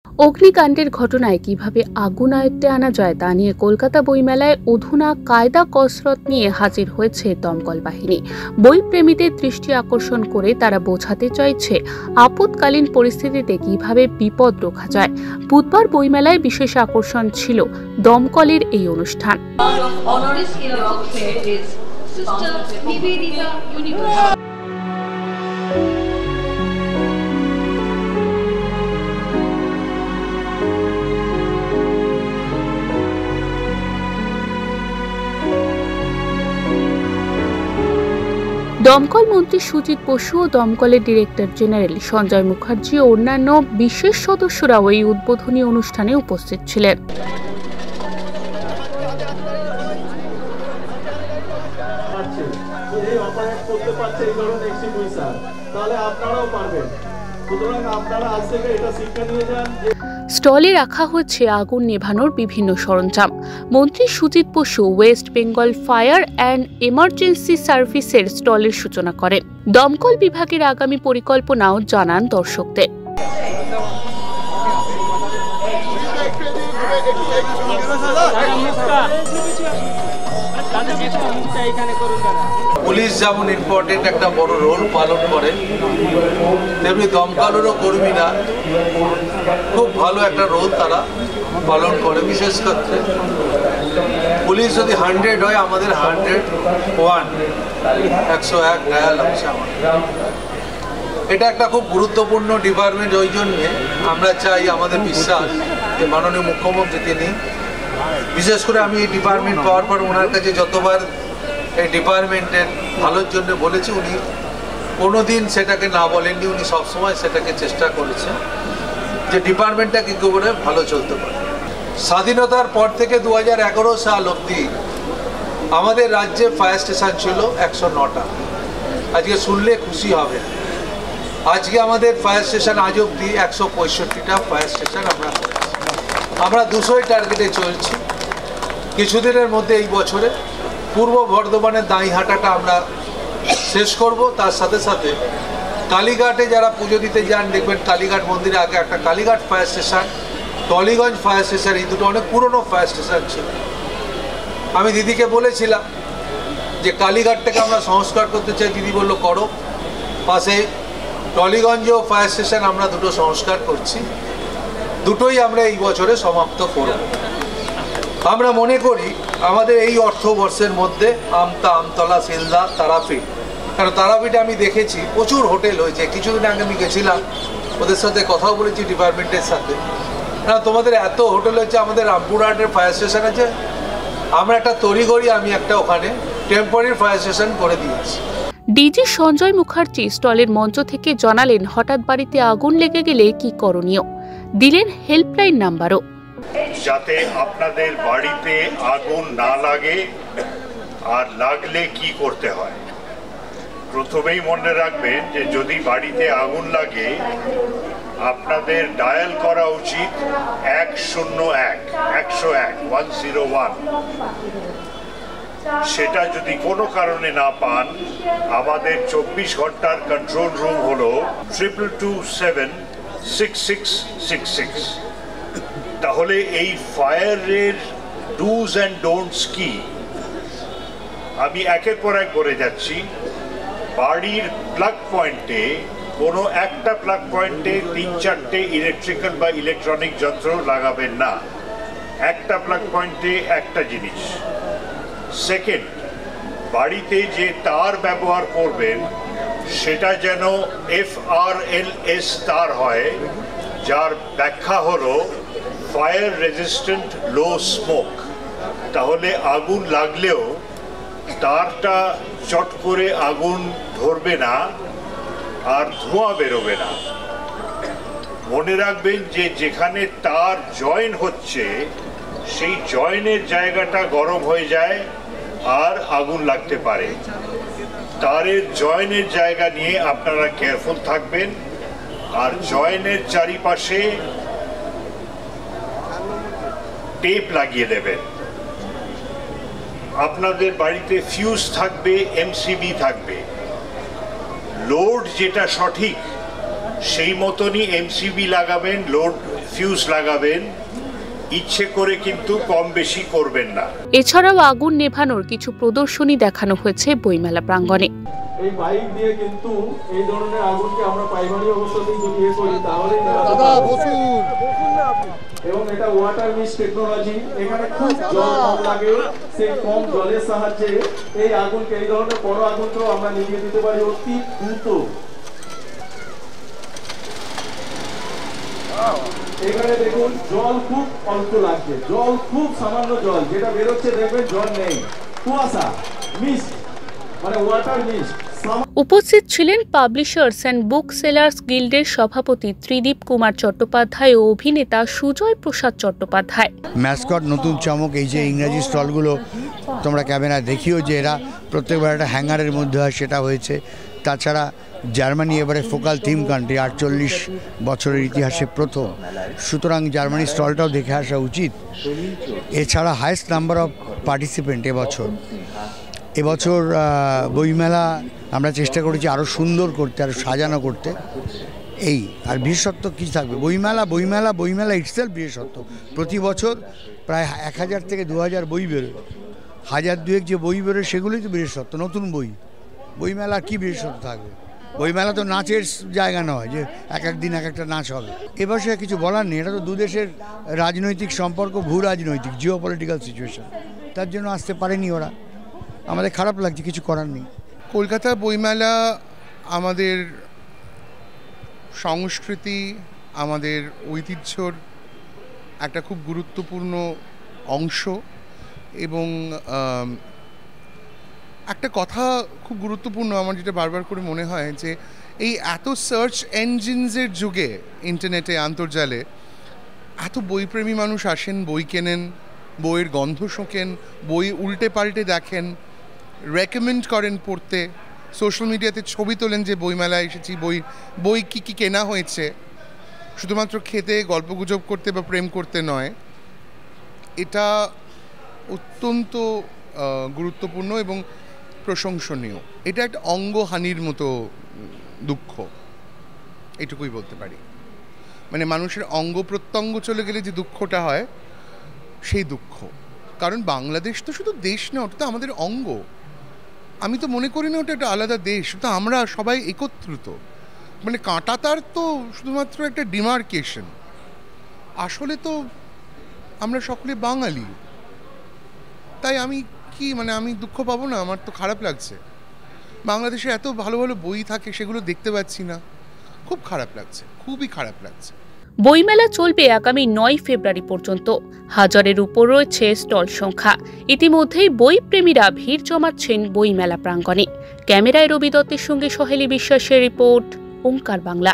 অগ্নিকাণ্ডের ঘটনায় কিভাবে আগুন আয়ত্তে আনা যায় তা নিয়ে কলকাতা বইমেলায় অধুনা কায়দা কসরত নিয়ে হাজির হয়েছে দমকল বাহিনী। বইপ্রেমীদের দৃষ্টি আকর্ষণ করে তারা বোঝাতে চাইছে আপৎকালীন পরিস্থিতিতে কিভাবে বিপদ রোখা যায়। বুধবার বইমেলায় বিশেষ আকর্ষণ ছিল দমকলের এই অনুষ্ঠান। দমকল মন্ত্রী সুজিত বসু ও দমকলের ডিরেক্টর জেনারেল সঞ্জয় মুখার্জি ও অন্যান্য বিশেষ সদস্যরাও এই উদ্বোধনী অনুষ্ঠানে উপস্থিত ছিলেন। স্টলে রাখা হচ্ছে আগুন নেভানোর বিভিন্ন সরঞ্জাম। মন্ত্রী Sujit Basu West Bengal fire and emergency সার্ভিসের স্টলের সূচনা করেন। দমকল বিভাগের আগামী পরিকল্পনাও জানান দর্শকদের। পুলিশ যেমন ইম্পর্টেন্ট একটা বড় রোল পালন করে, তেমনি দমকলেরও কর্মীরা খুব ভালো একটা রোল তারা পালন করে। বিশেষ ক্ষেত্রে পুলিশ যদি 100 হয়, আমাদের 101 ডায়াল আছে আমাদের। এটা একটা খুব গুরুত্বপূর্ণ ডিপার্টমেন্ট। ওই জন্যে আমরা চাই, আমাদের বিশ্বাস যে মাননীয় মুখ্যমন্ত্রী তিনি, বিশেষ করে আমি এই ডিপার্টমেন্ট পাওয়ার পর ওনার কাছে যতবার এই ডিপার্টমেন্টের ভালোর জন্য বলেছি, উনি কোনোদিন সেটাকে না বলেননি। উনি সবসময় সেটাকে চেষ্টা করেছেন যে ডিপার্টমেন্টটা কী করে ভালো চলতে পারে। স্বাধীনতার পর থেকে 2011 সাল অবধি আমাদের রাজ্যে ফায়ার স্টেশন ছিল 109টা। আজকে শুনলে খুশি হবে, আজকে আমাদের ফায়ার স্টেশন আজ অবধি 165টা ফায়ার স্টেশন আমরা 200 টার্গেটে চলছি। কিছুদিনের মধ্যে এই বছরে পূর্ব বর্ধমানের দাঁইহাটাটা আমরা শেষ করব। তার সাথে সাথে কালীঘাটে যারা পুজো দিতে যান, দেখবেন কালীঘাট মন্দিরে আগে একটা Kalighat fire station, Tollygunge fire station, এই দুটো অনেক পুরনো ফায়ার স্টেশন ছিল। আমি দিদিকে বলেছিলাম যে কালীঘাটটাকে আমরা সংস্কার করতে চাই। দিদি বলল করো। পাশে টলিগঞ্জ ফায়ার স্টেশন আমরা দুটো সংস্কার করছি, দুটোই আমরা এই বছরে সমাপ্ত করব। আমরা মনে করি আমাদের এই অর্থবর্ষের মধ্যে আমতলা, শিলদা, তারাপীঠ, কারণ তারাপীঠে আমি দেখেছি প্রচুর হোটেল হয়েছে। কিছুদিন আগে আমি গেছিলাম, ওদের সাথে কথাও বলেছি ডিপার্টমেন্টের সাথে। তোমাদের এত হোটেল হয়েছে, আমাদের রামপুরহাটের ফায়ার স্টেশন আছে, আমরা একটা তড়িঘড়ি আমি একটা ওখানে টেম্পোরারি ফায়ার স্টেশন করে দিয়েছি। ডিজি সঞ্জয় মুখার্জি স্টলের মঞ্চ থেকে জানালেন হঠাৎ বাড়িতে আগুন লেগে গেলে কি করণীয়, দিলেন হেল্পলাইন নাম্বারও। যাতে আপনাদের বাড়িতে আগুন না লাগে, আর লাগলে কি করতে হয়। প্রথমেই মনে রাখবেন যে যদি বাড়িতে আগুন লাগে, আপনাদের ডায়াল করা উচিত 101 সেটা যদি কোনো কারণে না পান, আমাদের 24 ঘন্টার কন্ট্রোল রুম হলো 22276666। তাহলে এই ফায়ারের ডুজ অ্যান্ড ডোন্টস কি আমি একের পর এক বলে যাচ্ছি। বাড়ির প্লাগ পয়েন্টে, কোনো একটা প্লাগ পয়েন্টে 3-4টে ইলেকট্রিক্যাল বা ইলেকট্রনিক যন্ত্র লাগাবেন না। একটা প্লাগ পয়েন্টে একটা জিনিস। সেকেন্ড, বাড়িতে যে তার ব্যবহার করবেন সেটা যেন FRLS তার হয়, যার ব্যাখ্যা হলো ফায়ার রেজিস্ট্যান্ট লো স্মোক। তাহলে আগুন লাগলেও তারটা চট করে আগুন ধরবে না আর ধোঁয়া বেরোবে না। মনে রাখবেন যে যেখানে তার জয়েন হচ্ছে সেই জয়েনের জায়গাটা গরম হয়ে যায় আর আগুন লাগতে পারে। তারের জয়েনের জায়গা নিয়ে আপনারা কেয়ারফুল থাকবেন, আর জয়েনের চারিপাশে টেপ লাগিয়ে দেবেন। আপনাদের বাড়িতে ফিউজ থাকবে, MCB থাকবে। লোড যেটা সঠিক সেই মতনই MCB লাগাবেন, লোড ফিউজ লাগাবেন, ইচ্ছে করে কিন্তু কম বেশি করবেন না। এছাড়াও আগুন নেভানোর কিছু প্রদর্শনী দেখানো হয়েছে বইমেলা প্রাঙ্গণে। এই বাইক দিয়ে কিন্তু এই ধরনের আগুনকে আমরা প্রাইমারি অবস্থাতেই যদি করি তাহলে এবং এটা ওয়াটার মিস্ট টেকনোলজি, এখানে খুব জল কম লাগে, সেই কম জলের সাহায্যে এই আগুনকে, এই ধরনের বড় আগুনকেও আমরা নিভিয়ে দিতে পারি অতি দ্রুত। এখানে দেখুন জল খুব অল্প লাগছে, জল খুব সামান্য জল, যেটা বেরোচ্ছে দেখবেন জল নেই, কুয়াশা মিস্ট, মানে ওয়াটার মিস্ট। উপস্থিত ছিলেন পাবলিশার্স অ্যান্ড বুক সেলার্স গিল্ডের সভাপতি ত্রিদীপ কুমার চট্টোপাধ্যায় ও অভিনেতা সুজয় প্রসাদ চট্টোপাধ্যায়। ম্যাসকট নতুন চমক, এই যে ইংরাজি স্টলগুলো তোমরা ক্যামেরায় দেখিও যে এরা প্রত্যেকবার একটা হ্যাঙ্গারের মধ্যে হয়, সেটা হয়েছে। তাছাড়া জার্মানি এবারে ফোকাল থিম কান্ট্রি, 48 বছরের ইতিহাসে প্রথম, সুতরাং জার্মানি স্টলটাও দেখে আসা উচিত। এছাড়া হাইয়েস্ট নাম্বার অফ পার্টিসিপেন্ট এবছর বইমেলা আমরা চেষ্টা করেছি আরও সুন্দর করতে, আরও সাজানো করতে। এই আর বিশেষত্ব কী থাকবে, বইমেলা ইটসেলফ বিশেষত্ব। প্রতি বছর প্রায় 1000 থেকে 2000 বই বেরোয়, 1000-2000 যে বই বেরোয় সেগুলোই তো বিশেষত্ব। নতুন বইমেলা কি বিশেষত্ব থাকবে? বইমেলা তো নাচের জায়গা নয় যে এক দিন এক একটা নাচ হবে। এবছর কিছু বলার নেই, এটা তো দু দেশের রাজনৈতিক সম্পর্ক, ভূ রাজনৈতিক জিওপলিটিক্যাল সিচুয়েশন, তার জন্য আসতে পারেনি ওরা। আমাদের খারাপ লাগছে, কিছু করার নেই। কলকাতা বইমেলা আমাদের সংস্কৃতি, আমাদের ঐতিহ্যর একটা খুব গুরুত্বপূর্ণ অংশ। এবং একটা কথা খুব গুরুত্বপূর্ণ আমার যেটা বারবার করে মনে হয় যে এই এত সার্চ ইঞ্জিনসের যুগে, ইন্টারনেটে, আন্তর্জালে এত বইপ্রেমী মানুষ আসেন, বই কেনেন, বইয়ের গন্ধ শোকেন, বই উল্টে পাল্টে দেখেন, রেকমেন্ড করেন পড়তে, সোশ্যাল মিডিয়াতে ছবি তোলেন যে বইমেলায় এসেছি, বই কী কেনা হয়েছে, শুধুমাত্র খেতে, গল্পগুজব করতে বা প্রেম করতে নয়। এটা অত্যন্ত গুরুত্বপূর্ণ এবং প্রশংসনীয়। এটা একটা অঙ্গহানির মতো দুঃখ, এটুকুই বলতে পারি। মানে মানুষের অঙ্গ প্রত্যঙ্গ চলে গেলে যে দুঃখটা হয়, সেই দুঃখ। কারণ বাংলাদেশ তো শুধু দেশ না, ওটা তো আমাদের অঙ্গ। আমি তো মনে করি না ওটা একটা আলাদা দেশ, ওটা আমরা সবাই একত্রিত। মানে কাঁটাতার তো শুধুমাত্র একটা ডিমার্কেশন, আসলে তো আমরা সকলে বাঙালি। তাই আমি আমি দুঃখ পাবো না? আমার তো খারাপ লাগছে। বাংলাদেশে এত ভালো ভালো বই থাকে, সেগুলো দেখতে পাচ্ছি না, খুব খারাপ লাগছে, খুবই খারাপ লাগছে। বইমেলা চলবে আগামী 9 ফেব্রুয়ারি পর্যন্ত। 1000-এর উপর রয়েছে স্টল সংখ্যা। ইতিমধ্যেই বই প্রেমীরা ভিড় জমাচ্ছেন বইমেলা প্রাঙ্গণে। ক্যামেরায় রবি দত্তের সঙ্গে সহেলি বিশ্বাসের রিপোর্ট, ওঙ্কার বাংলা।